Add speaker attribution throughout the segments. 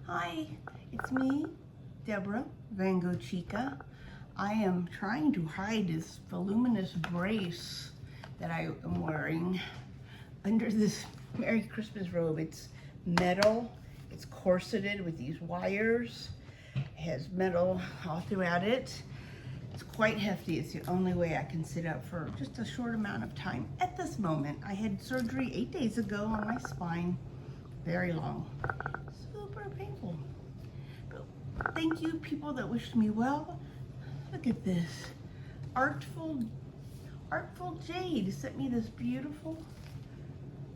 Speaker 1: Hi, it's me, Deborah, VanGoghChica. I am trying to hide this voluminous brace that I am wearing under this Merry Christmas robe. It's metal, it's corseted with these wires, it has metal all throughout it. It's quite hefty. It's the only way I can sit up for just a short amount of time at this moment. I had surgery 8 days ago on my spine, very long, super painful. But thank you, people that wished me well. Look at this, artful Jade sent me this beautiful.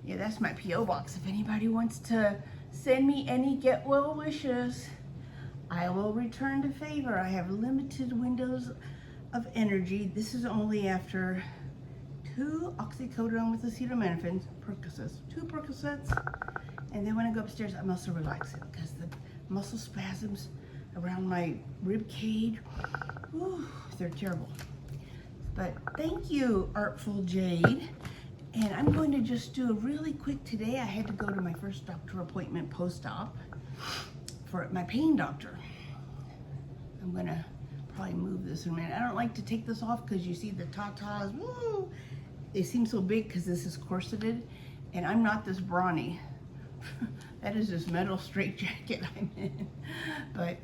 Speaker 1: Yeah, that's my P.O. box. If anybody wants to send me any get well wishes, I will return the favor. I have limited windows of energy. This is only after 2 oxycodone with acetaminophen, Percocets, 2 Percocets. And then when I go upstairs, I muscle relax it because the muscle spasms around my rib cage, whew, they're terrible. But thank you, Artful Jade. And I'm going to just do a really quick today. I had to go to my first doctor appointment post-op for my pain doctor. I'm gonna probably move this in a minute. I don't like to take this off because you see the tatas, woo! They seem so big because this is corseted, and I'm not this brawny. That is this metal straitjacket I'm in. But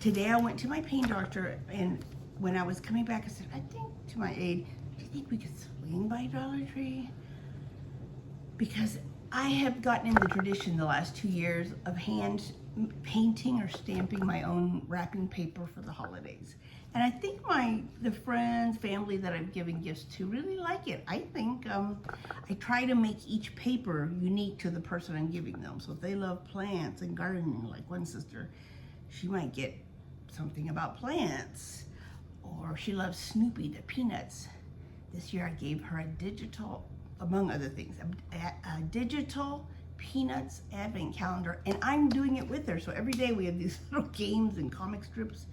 Speaker 1: today I went to my pain doctor, and when I was coming back, I said, I think to my aide, do you think we could swing by Dollar Tree? Because I have gotten in the tradition the last 2 years of hand painting or stamping my own wrapping paper for the holidays. And I think the friends, family that I've given gifts to really like it. I think I try to make each paper unique to the person I'm giving them. So if they love plants and gardening, like one sister, she might get something about plants. Or she loves Snoopy, the Peanuts. This year I gave her a digital, among other things, a digital Peanuts advent calendar, and I'm doing it with her. So every day we have these little games and comic strips.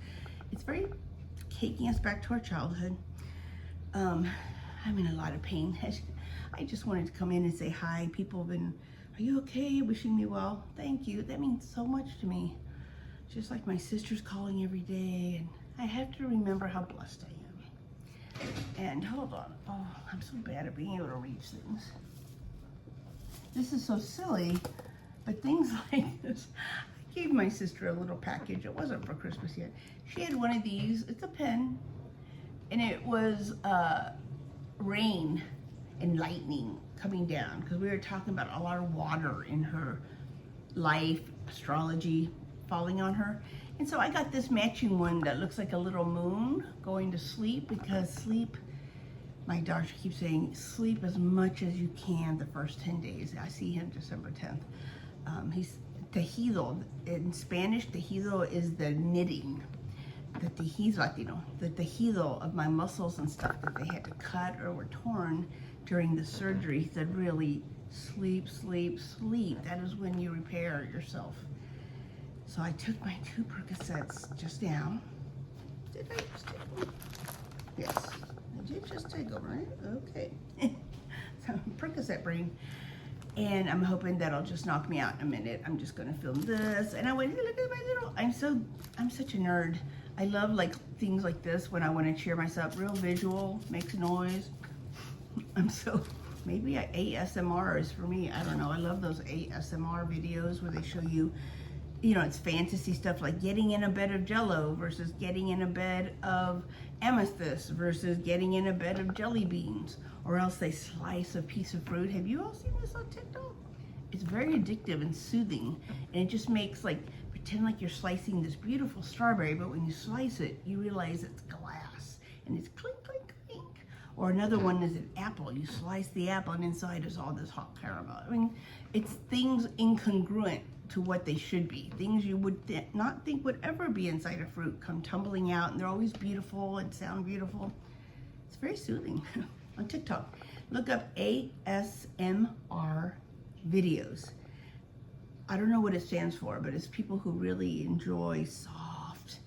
Speaker 1: It's very taking us back to our childhood. I'm in a lot of pain. I just wanted to come in and say hi. People have been, are you okay? Wishing me well. Thank you. That means so much to me. Just like my sister's calling every day, and I have to remember how blessed I am. And hold on. Oh, I'm so bad at being able to reach things. This is so silly, but things like this. I gave my sister a little package. It wasn't for Christmas yet. She had one of these. It's a pen, and it was rain and lightning coming down because we were talking about a lot of water in her life, astrology falling on her. And so I got this matching one that looks like a little moon going to sleep, because sleep, my doctor keeps saying, sleep as much as you can the first 10 days. I see him December 10th. He's tejido. In Spanish, tejido is the knitting. The tejido of my muscles and stuff that they had to cut or were torn during the surgery. He said, really, sleep, sleep, sleep. That is when you repair yourself. So I took my 2 Percocets just now. Did I just take them? Yes, I did just take them, right? Okay. So Percocet brain. And I'm hoping that'll just knock me out in a minute. I'm just gonna film this. And I went, hey, look at my little, I'm such a nerd. I love like things like this when I wanna cheer myself. Real visual, makes noise. Maybe ASMR is for me. I don't know. I love those ASMR videos where they show you, it's fantasy stuff like getting in a bed of Jell-O versus getting in a bed of amethyst versus getting in a bed of jelly beans, or else they slice a piece of fruit. Have you all seen this on TikTok? It's very addictive and soothing, and it just makes pretend like you're slicing this beautiful strawberry, but when you slice it, you realize it's glass, and it's clink, clink, clink. Or another one is an apple. You slice the apple, and inside is all this hot caramel. I mean, it's things incongruent to what they should be. Things you would not think would ever be inside a fruit come tumbling out, and they're always beautiful and sound beautiful. It's very soothing. On TikTok, look up ASMR videos. I don't know what it stands for, but it's people who really enjoy soft,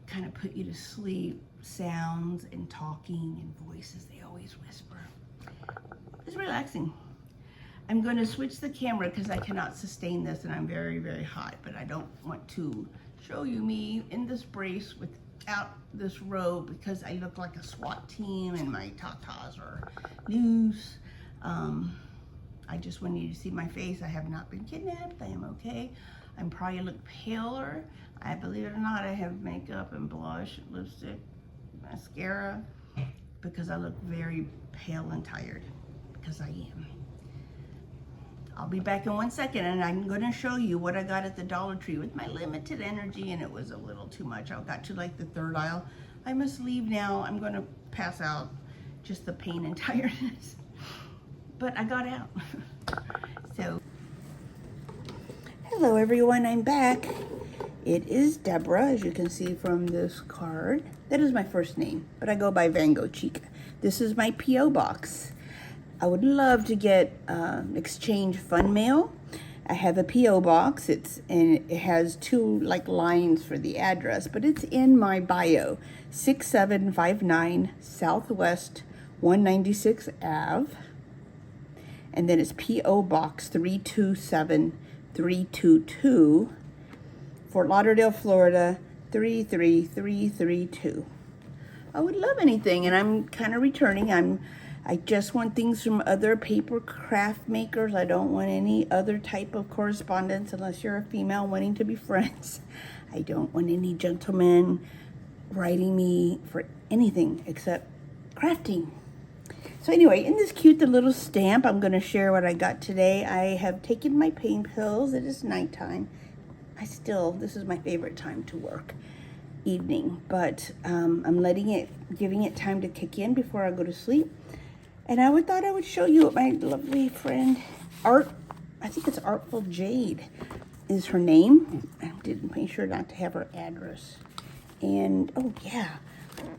Speaker 1: kind of put you to sleep sounds and talking and voices. They always whisper. It's relaxing. I'm going to switch the camera because I cannot sustain this and I'm very, very hot, but I don't want to show you me in this brace without this robe because I look like a SWAT team and my tatas are loose. I just want you to see my face. I have not been kidnapped. I am okay. I'm probably look paler. I believe it or not, I have makeup and blush, lipstick, mascara, because I look very pale and tired, because I am. I'll be back in 1 second and I'm gonna show you what I got at the Dollar Tree with my limited energy, and it was a little too much. I got to like the third aisle. I must leave now. I'm gonna pass out, just the pain and tiredness. But I got out. So, hello everyone, I'm back. It is Deborah, as you can see from this card. That is my first name, but I go by VanGoghChica. This is my P.O. box. I would love to get exchange fun mail. I have a P.O. box. And it has two like lines for the address, but it's in my bio. 6759 Southwest 196 Ave. And then it's P.O. Box 327322, Fort Lauderdale, Florida 33332. I would love anything, and I'm kind of returning. I just want things from other paper craft makers. I don't want any other type of correspondence unless you're a female wanting to be friends. I don't want any gentlemen writing me for anything except crafting. So anyway, in this cute little stamp, I'm going to share what I got today. I have taken my pain pills. It is nighttime. This is my favorite time to work, evening. But I'm giving it time to kick in before I go to sleep. And I thought I would show you what my lovely friend, I think it's Artful Jade is her name. I didn't make sure not to have her address. And, oh yeah.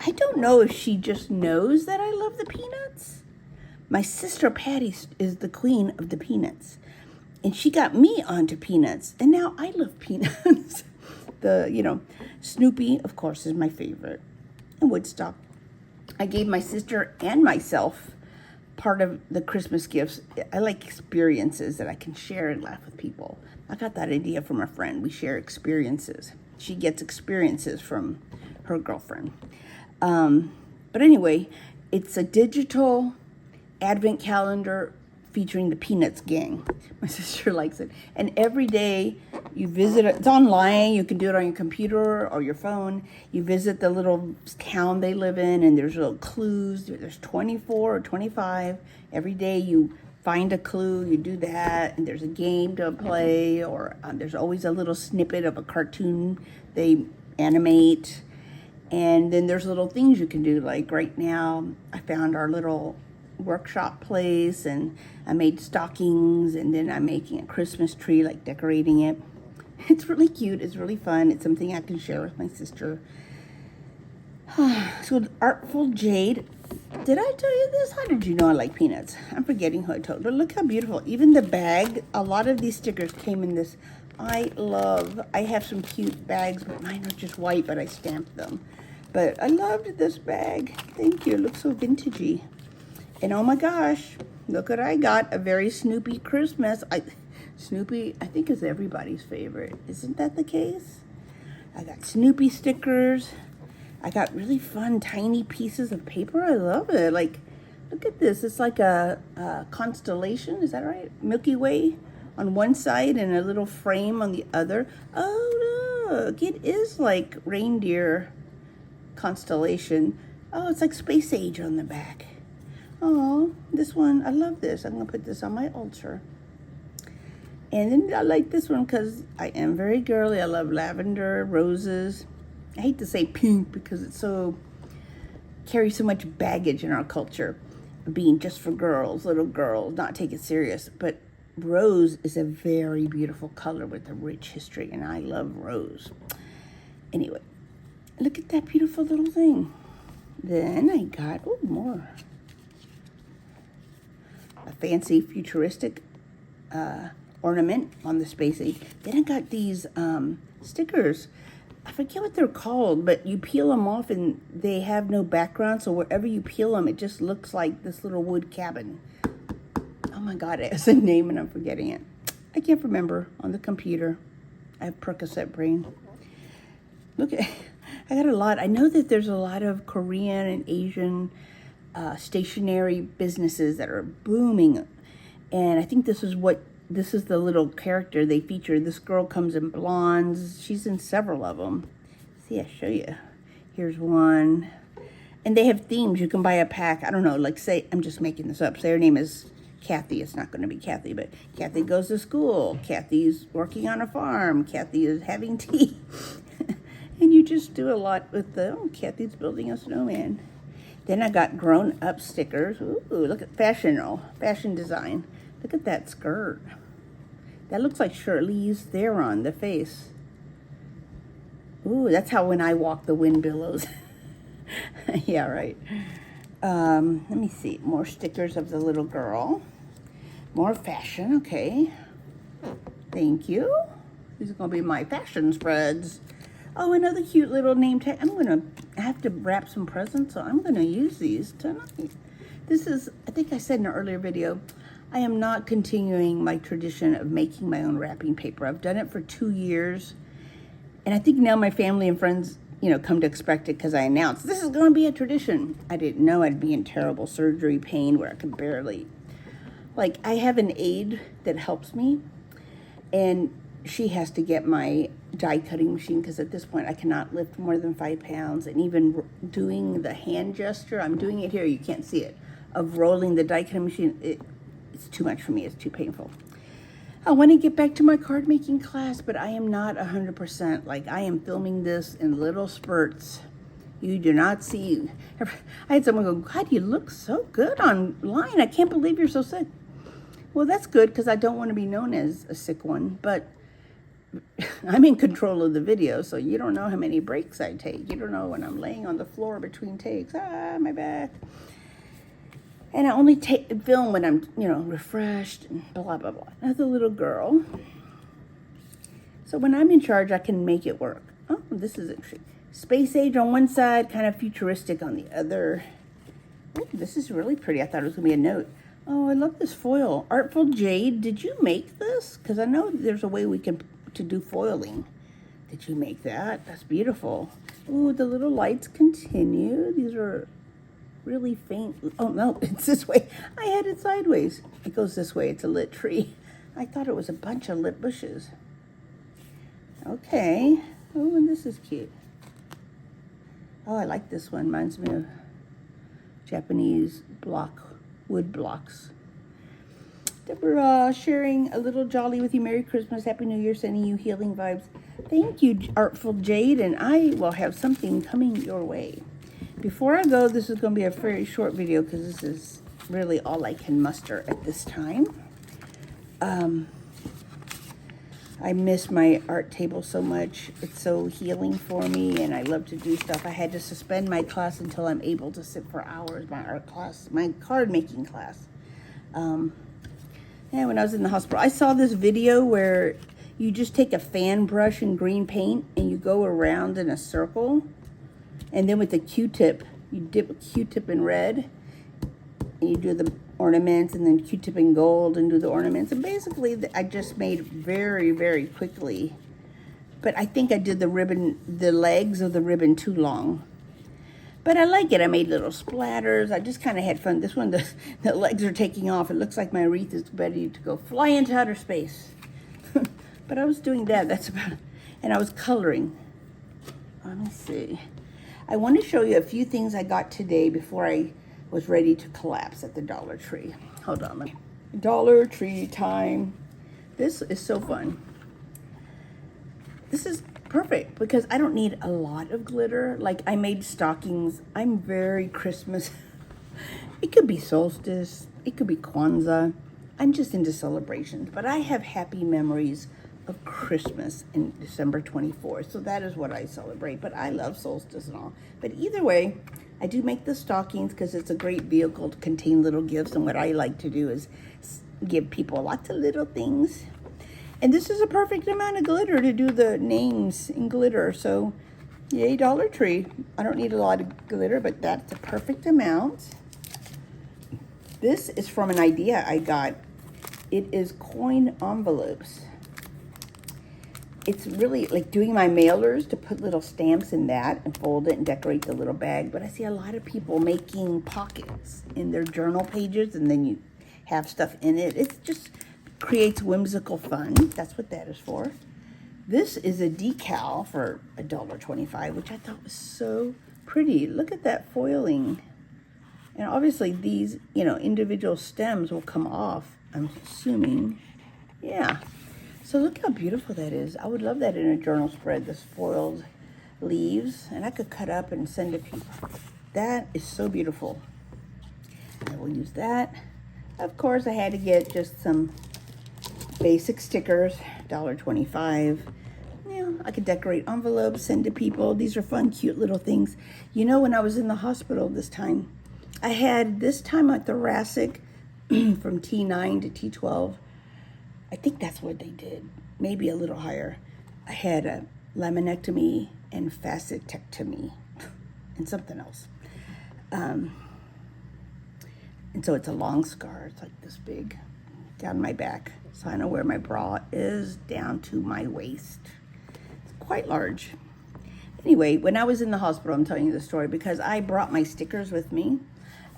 Speaker 1: I don't know if she just knows that I love the peanuts. My sister Patty is the queen of the peanuts. And she got me onto peanuts. And now I love peanuts. Snoopy, of course, is my favorite. And Woodstock. I gave my sister and myself part of the Christmas gifts. I like experiences that I can share and laugh with people. I got that idea from a friend. We share experiences. She gets experiences from her girlfriend. But anyway, it's a digital advent calendar featuring the Peanuts gang. My sister likes it. And every day you visit it. It's online. You can do it on your computer or your phone. You visit the little town they live in, and there's little clues. There's 24 or 25. Every day you find a clue. You do that, and there's a game to play, or there's always a little snippet of a cartoon they animate. And then there's little things you can do. Like right now, I found our little workshop place, and I made stockings, and then I'm making a Christmas tree, like decorating it. It's really cute. It's really fun. It's something I can share with my sister. So Artful Jade. Did I tell you this? How did you know I like peanuts? I'm forgetting who I told. But look how beautiful. Even the bag, a lot of these stickers came in this. I have some cute bags, but mine are just white, but I stamped them. But I loved this bag. Thank you. It looks so vintagey. And oh my gosh, look what I got. A very Snoopy Christmas. Snoopy, I think, is everybody's favorite. Isn't that the case? I got Snoopy stickers. I got really fun, tiny pieces of paper. I love it. Like, look at this. It's like a constellation. Is that right? Milky Way on one side and a little frame on the other. Oh, look. It is like reindeer constellation. Oh, it's like space age on the back. Oh, this one, I love this. I'm going to put this on my altar. And then I like this one because I am very girly. I love lavender, roses. I hate to say pink because it's carries so much baggage in our culture, being just for girls, little girls, not take it serious. But rose is a very beautiful color with a rich history, and I love rose. Anyway, look at that beautiful little thing. Then I got, more. A fancy futuristic ornament on the space age. Then I got these stickers. I forget what they're called, but you peel them off and they have no background, so wherever you peel them, it just looks like this little wood cabin. Oh my God, it has a name and I'm forgetting it. I can't remember on the computer. I have Percocet brain. Look at, I got a lot. I know that there's a lot of Korean and Asian stationery businesses that are booming. And I think this is the little character they feature. This girl comes in blondes. She's in several of them. See, I'll show you. Here's one. And they have themes. You can buy a pack. I don't know, like say, I'm just making this up. Say her name is Kathy. It's not going to be Kathy, but Kathy goes to school. Kathy's working on a farm. Kathy is having tea. And you just do a lot with Kathy's building a snowman. Then I got grown-up stickers. Ooh, look at fashion design. Look at that skirt. That looks like Shirley's there on the face. Ooh, that's how when I walk the wind billows. Yeah, right. Let me see. More stickers of the little girl. More fashion, okay. Thank you. These are going to be my fashion spreads. Oh, another cute little name tag. I have to wrap some presents, so I'm going to use these tonight. This is, I think I said in an earlier video, I am not continuing my tradition of making my own wrapping paper. I've done it for 2 years, and I think now my family and friends, come to expect it because I announced this is going to be a tradition. I didn't know I'd be in terrible surgery pain where I could barely, I have an aide that helps me, and she has to get my die cutting machine because at this point I cannot lift more than 5 pounds, and even doing the hand gesture, I'm doing it here, you can't see it, of rolling the die cutting machine, it's too much for me, it's too painful. I want to get back to my card making class, but I am not 100%. I am filming this in little spurts. You do not see. I had someone go, God, you look so good online. I can't believe you're so sick. Well, that's good because I don't want to be known as a sick one, but I'm in control of the video, so you don't know how many breaks I take. You don't know when I'm laying on the floor between takes. My back. And I only film when I'm, refreshed and blah, blah, blah. Another little girl. So when I'm in charge, I can make it work. Oh, this is interesting. Space age on one side, kind of futuristic on the other. Oh, this is really pretty. I thought it was going to be a note. Oh, I love this foil. Artful Jade, did you make this? Because I know there's a way to do foiling. Did you make that? That's beautiful. Ooh, the little lights continue. These are really faint. Oh no, it's this way. I had it sideways. It goes this way. It's a lit tree. I thought it was a bunch of lit bushes. Okay. Oh, and this is cute. Oh, I like this one. Reminds me of Japanese wood blocks. Deborah, sharing a little jolly with you. Merry Christmas, Happy New Year, sending you healing vibes. Thank you, Artful Jade, and I will have something coming your way. Before I go, this is going to be a very short video because this is really all I can muster at this time. I miss my art table so much. It's so healing for me, and I love to do stuff. I had to suspend my class until I'm able to sit for hours, my art class, my card making class. Yeah, when I was in the hospital, I saw this video where you just take a fan brush and green paint and you go around in a circle. And then with the Q-tip, you dip a Q-tip in red, and you do the ornaments, and then Q-tip in gold and do the ornaments. And basically, I just made very, very quickly. But I think I did the legs of the ribbon too long. But I like it. I made little splatters. I just kind of had fun. This one, the legs are taking off. It looks like my wreath is ready to go fly into outer space. But I was doing that. That's about it. And I was coloring. Let me see. I want to show you a few things I got today before I was ready to collapse at the Dollar Tree. Hold on. Dollar Tree time. This is so fun. This is perfect because I don't need a lot of glitter. I made stockings. I'm very Christmas. It could be solstice. It could be Kwanzaa. I'm just into celebrations, but I have happy memories of Christmas in December 24th. So that is what I celebrate, but I love solstice and all. But either way, I do make the stockings because it's a great vehicle to contain little gifts. And what I like to do is give people lots of little things. And this is a perfect amount of glitter to do the names in glitter. So yay, Dollar Tree. I don't need a lot of glitter, but that's a perfect amount. This is from an idea I got It is coin envelopes. It's really like doing my mailers to put little stamps in that and fold it and decorate the little bag. But I see a lot of people making pockets in their journal pages, and then you have stuff in it. It just creates whimsical fun. That's what that is for. This is a decal for $1.25, which I thought was so pretty. Look at that foiling. And obviously these, individual stems will come off, I'm assuming. Yeah. So look how beautiful that is. I would love that in a journal spread, this foiled leaves. And I could cut up and send it to people. That is so beautiful. I will use that. Of course, I had to get just some basic stickers, $1.25. I could decorate envelopes, send to people. These are fun, cute little things. When I was in the hospital this time, I had this time a thoracic from T9 to T12. I think that's what they did, maybe a little higher. I had a laminectomy and facetectomy and something else. And so it's a long scar. It's like this big down my back. So I know where my bra is down to my waist. It's quite large. Anyway, when I was in the hospital, I'm telling you the story because I brought my stickers with me.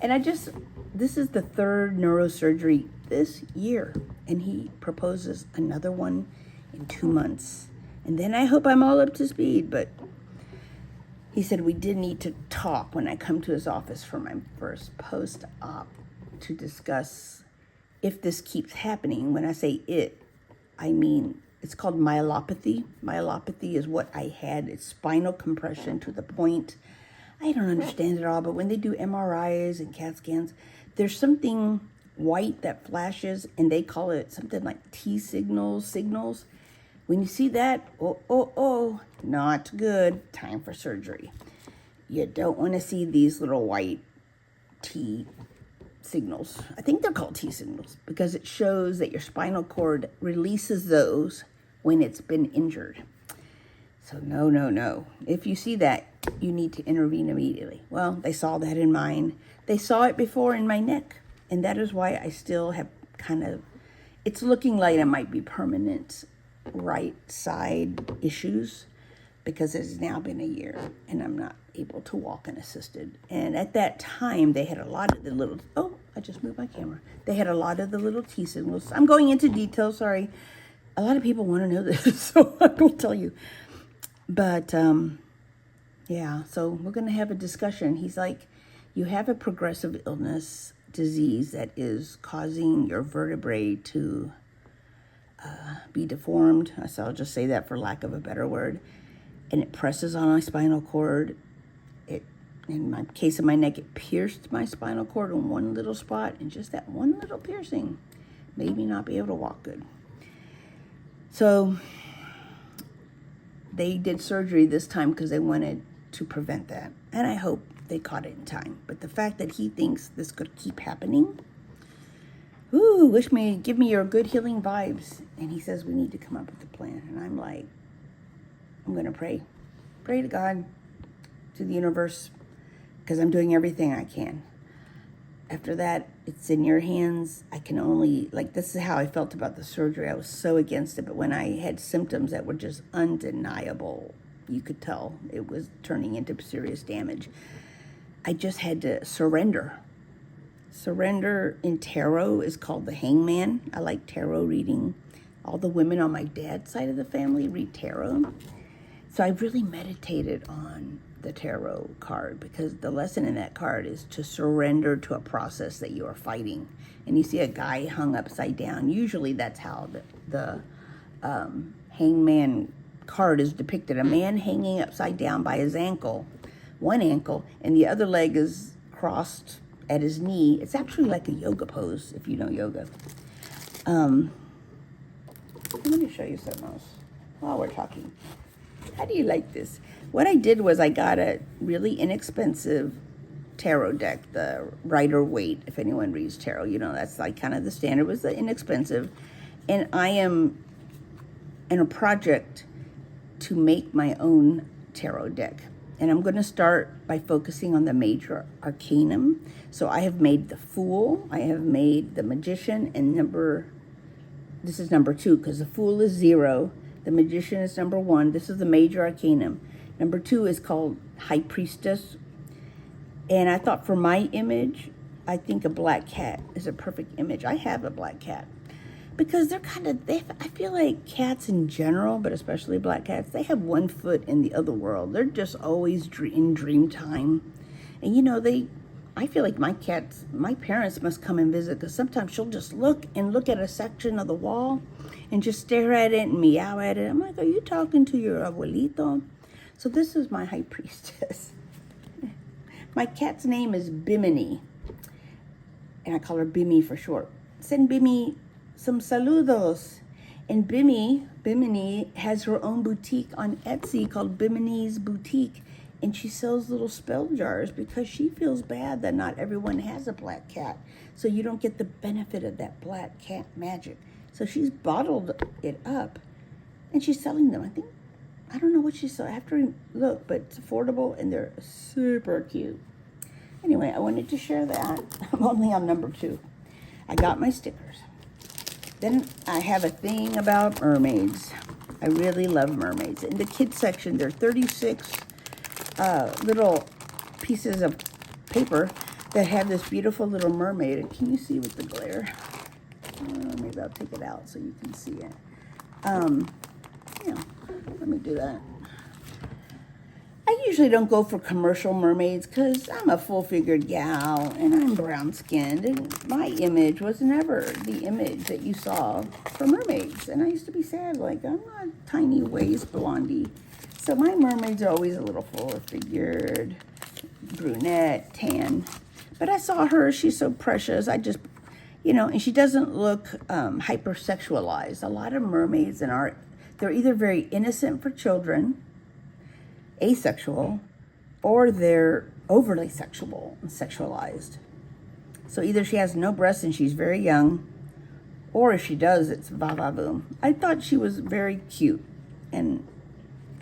Speaker 1: And this is the third neurosurgery this year. And he proposes another one in 2 months. And then I hope I'm all up to speed. But he said we did need to talk when I come to his office for my first post-op to discuss if this keeps happening. When I say it, I mean it's called myelopathy. Myelopathy is what I had. It's spinal compression to the point. I don't understand it all, but when they do MRIs and CAT scans, there's something white that flashes, and they call it something like T signals. When you see that, oh, not good. Time for surgery. You don't want to see these little white T signals. I think they're called T signals because it shows that your spinal cord releases those when it's been injured. So no. If you see that, you need to intervene immediately. Well, they saw that in mine. They saw it before in my neck. And that is why I still have it's looking like it might be permanent right side issues because it has now been a year and I'm not able to walk unassisted. And at that time, they had a lot of the little, I just moved my camera. They had a lot of the little T signals. I'm going into detail, sorry. A lot of people want to know this, so I will tell you. But, yeah, so we're going to have a discussion. He's like, you have a progressive illness disease that is causing your vertebrae to be deformed. So I'll just say that for lack of a better word. And it presses on my spinal cord. In my case of my neck, it pierced my spinal cord in one little spot, and just that one little piercing made me not be able to walk good. So they did surgery this time because they wanted to prevent that. And I hope they caught it in time. But the fact that he thinks this could keep happening, give me your good healing vibes. And he says we need to come up with a plan. And I'm like, I'm going to pray to God, to the universe, because I'm doing everything I can. After that, it's in your hands. I can only, this is how I felt about the surgery. I was so against it. But when I had symptoms that were just undeniable, you could tell it was turning into serious damage. I just had to surrender. Surrender in tarot is called the hangman. I like tarot reading. All the women on my dad's side of the family read tarot. So I really meditated on the tarot card because the lesson in that card is to surrender to a process that you are fighting. And you see a guy hung upside down. Usually that's how the hangman card is depicted. A man hanging upside down by his ankle, one ankle, and the other leg is crossed at his knee. It's actually like a yoga pose, if you know yoga. Let me show you something else while we're talking. How do you like this? What I did was I got a really inexpensive tarot deck, the Rider Waite. If anyone reads tarot, that's like kind of the standard, was the inexpensive. And I am in a project to make my own tarot deck. And I'm going to start by focusing on the major arcanum. So I have made the Fool, I have made the Magician, and number this is number 2 because the Fool is 0. The Magician is number 1. This is the Major Arcanum. Number 2 is called High Priestess. And I thought for my image, I think a black cat is a perfect image. I have a black cat. Because they're kind of, I feel like cats in general, but especially black cats, they have one foot in the other world. They're just always in dream time. And you know, I feel like my parents must come and visit because sometimes she'll just look at a section of the wall and just stare at it and meow at it. I'm like, are you talking to your abuelito? So this is my High Priestess. My cat's name is Bimini. And I call her Bimmy for short. Send Bimmy some saludos. And Bimini has her own boutique on Etsy called Bimini's Boutique. And she sells little spell jars because she feels bad that not everyone has a black cat. So you don't get the benefit of that black cat magic. So she's bottled it up and she's selling them. I don't know what she's selling. I have to look, but it's affordable and they're super cute. Anyway, I wanted to share that. I'm only on number 2. I got my stickers. Then I have a thing about mermaids. I really love mermaids. In the kids section, there are 36 little pieces of paper that have this beautiful little mermaid. And can you see with the glare? Maybe I'll take it out so you can see it. Yeah, let me do that. I usually don't go for commercial mermaids because I'm a full-figured gal and I'm brown-skinned. And my image was never the image that you saw for mermaids. And I used to be sad, like, I'm not tiny waist blondie. So my mermaids are always a little fuller-figured, brunette, tan. But I saw her, she's so precious. I just, you know, and she doesn't look hypersexualized. A lot of mermaids in art, they're either very innocent for children, asexual, or they're overly sexual and sexualized. So either she has no breasts and she's very young, or if she does, it's va-va-boom. I thought she was very cute and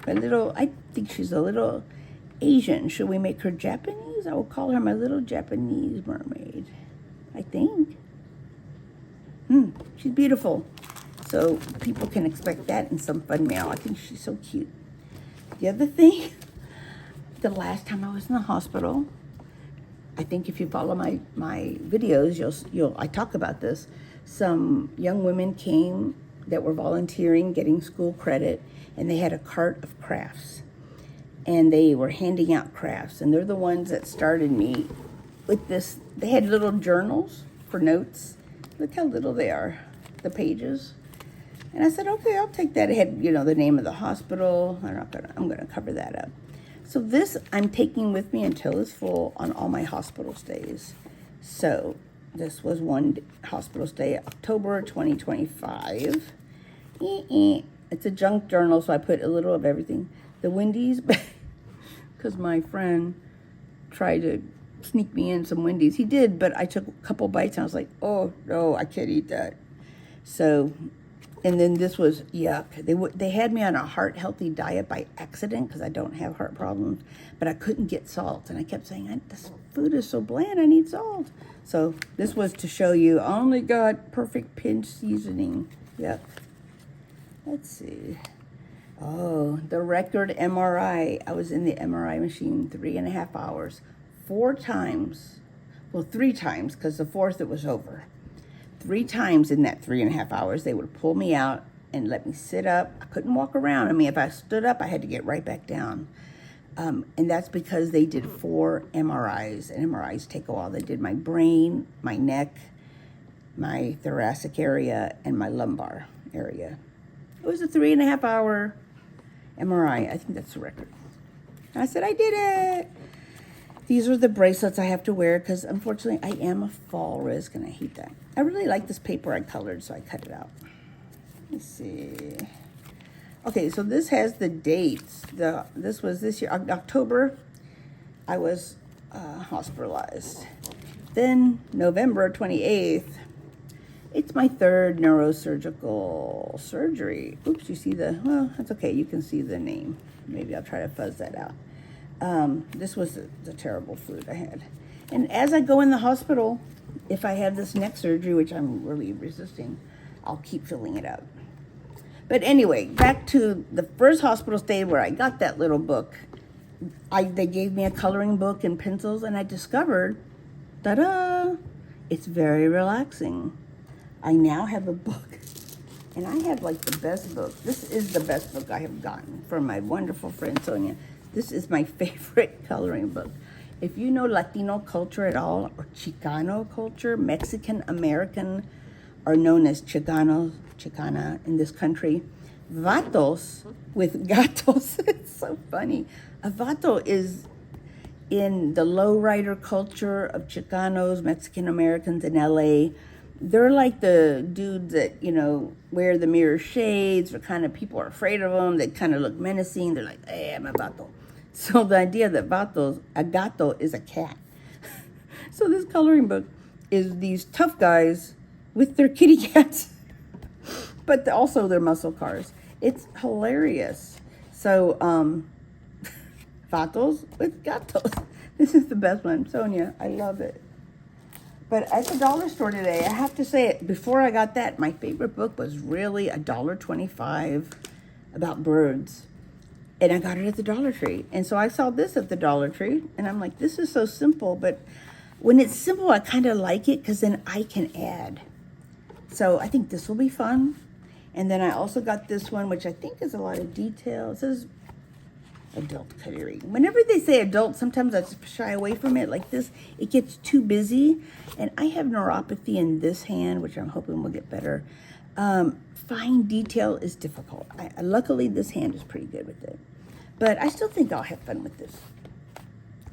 Speaker 1: I think she's a little Asian. Should we make her Japanese? I will call her my little Japanese mermaid, I think. She's beautiful. So people can expect that in some fun mail. I think she's so cute. The other thing, the last time I was in the hospital, I think if you follow my videos, I talk about this. Some young women came that were volunteering, getting school credit, and they had a cart of crafts. And they were handing out crafts, and they're the ones that started me with this. They had little journals for notes. Look how little they are, the pages. And I said, okay, I'll take that. It had, you know, the name of the hospital. I'm gonna cover that up. So this I'm taking with me until it's full on all my hospital stays. So this was one hospital stay, October 2025. It's a junk journal, so I put a little of everything. The Wendy's, because my friend tried to sneak me in some Wendy's. He did, but I took a couple bites and I was like, oh no, I can't eat that. So, and then this was yuck. They had me on a heart-healthy diet by accident because I don't have heart problems, but I couldn't get salt. And I kept saying, this food is so bland, I need salt. So this was to show you, I only got perfect pinch seasoning. Yep. Let's see. Oh, the record MRI. I was in the MRI machine 3.5 hours. 4 times. Well, 3 times, because the 4th it was over. 3 times in that 3.5 hours, they would pull me out and let me sit up. I couldn't walk around. I mean, if I stood up, I had to get right back down. And that's because they did 4 MRIs, and MRIs take a while. They did my brain, my neck, my thoracic area, and my lumbar area. It was a 3.5 hour MRI. I think that's the record. I said, I did it. These are the bracelets I have to wear because, unfortunately, I am a fall risk, and I hate that. I really like this paper I colored, so I cut it out. Let's see. Okay, so this has the dates. This was this year, October, I was hospitalized. Then, November 28th, it's my 3rd neurosurgical surgery. Oops, you see well, that's okay. You can see the name. Maybe I'll try to fuzz that out. This was the terrible flu I had. And as I go in the hospital, if I have this neck surgery, which I'm really resisting, I'll keep filling it up. But anyway, back to the first hospital stay where I got that little book. They gave me a coloring book and pencils, and I discovered, ta-da, it's very relaxing. I now have a book, and I have like the best book. This is the best book I have gotten from my wonderful friend Sonia. This is my favorite coloring book. If you know Latino culture at all, or Chicano culture, Mexican American are known as Chicanos, Chicana in this country. Vatos with gatos, it's so funny. A vato is in the lowrider culture of Chicanos, Mexican Americans in LA. They're like the dudes that, you know, wear the mirror shades, or kind of people are afraid of them. They kind of look menacing. They're like, hey, I'm a vato. So the idea that a gato is a cat. So this coloring book is these tough guys with their kitty cats, but also their muscle cars. It's hilarious. So, vatos with gatos. This is the best one. Sonia, I love it. But at the dollar store today, I have to say it, before I got that, my favorite book was really $1.25 about birds. And I got it at the Dollar Tree. And so I saw this at the Dollar Tree, and I'm like, this is so simple. But when it's simple, I kind of like it because then I can add. So I think this will be fun. And then I also got this one, which I think is a lot of detail. It says adult cutlery. Whenever they say adult, sometimes I just shy away from it. Like this, it gets too busy. And I have neuropathy in this hand, which I'm hoping will get better. Fine detail is difficult. Luckily, this hand is pretty good with it. But I still think I'll have fun with this.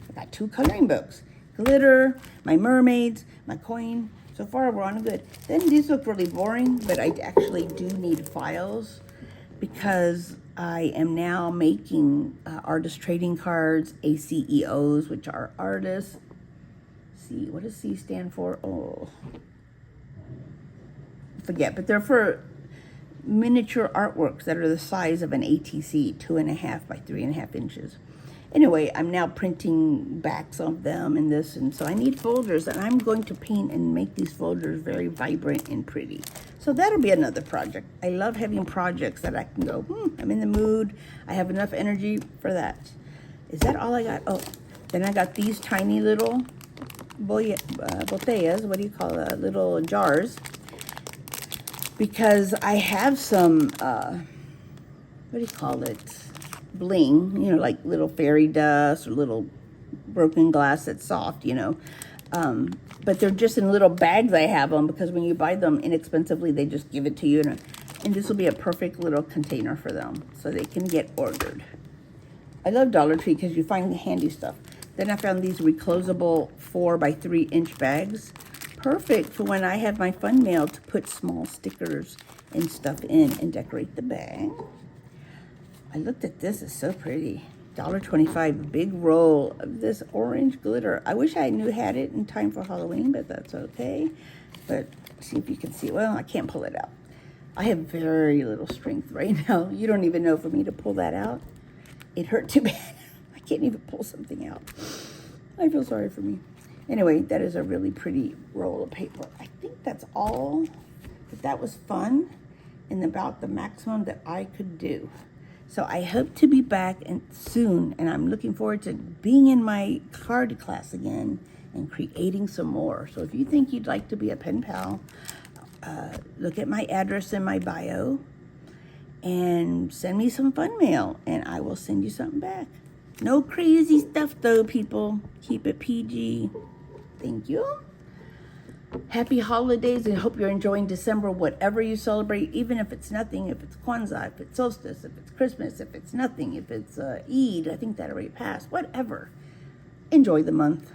Speaker 1: I got 2 coloring books. Glitter, my mermaids, my coin. So far, we're on good. Then these look really boring, but I actually do need files because I am now making artist trading cards, ACEOs, which are artists. C, what does C stand for? Oh, I forget, but they're for miniature artworks that are the size of an ATC, 2.5 by 3.5 inches. Anyway, I'm now printing backs of them and this, and so I need folders, and I'm going to paint and make these folders very vibrant and pretty. So that'll be another project. I love having projects that I can go, I'm in the mood. I have enough energy for that. Is that all I got? Oh, then I got these tiny little botellas, what do you call it? Little jars. Because I have some, what do you call it? Bling, you know, like little fairy dust or little broken glass that's soft, you know. But they're just in little bags. I have them because when you buy them inexpensively, they just give it to you. And this will be a perfect little container for them so they can get ordered. I love Dollar Tree because you find handy stuff. Then I found these reclosable 4 by 3 inch bags. Perfect for when I have my fun mail to put small stickers and stuff in and decorate the bag. I looked at this, it's so pretty. $1.25, big roll of this orange glitter. I wish I had it in time for Halloween, but that's okay. But see if you can see. Well, I can't pull it out. I have very little strength right now. You don't even know for me to pull that out. It hurt too bad. I can't even pull something out. I feel sorry for me. Anyway, that is a really pretty roll of paper. I think that's all. But that was fun and about the maximum that I could do. So I hope to be back soon, and I'm looking forward to being in my card class again and creating some more. So if you think you'd like to be a pen pal, look at my address in my bio and send me some fun mail, and I will send you something back. No crazy stuff though, people. Keep it PG. Thank you. Happy holidays, and hope you're enjoying December, whatever you celebrate, even if it's nothing, if it's Kwanzaa, if it's solstice, if it's Christmas, if it's nothing, if it's Eid, I think that already passed, whatever. Enjoy the month.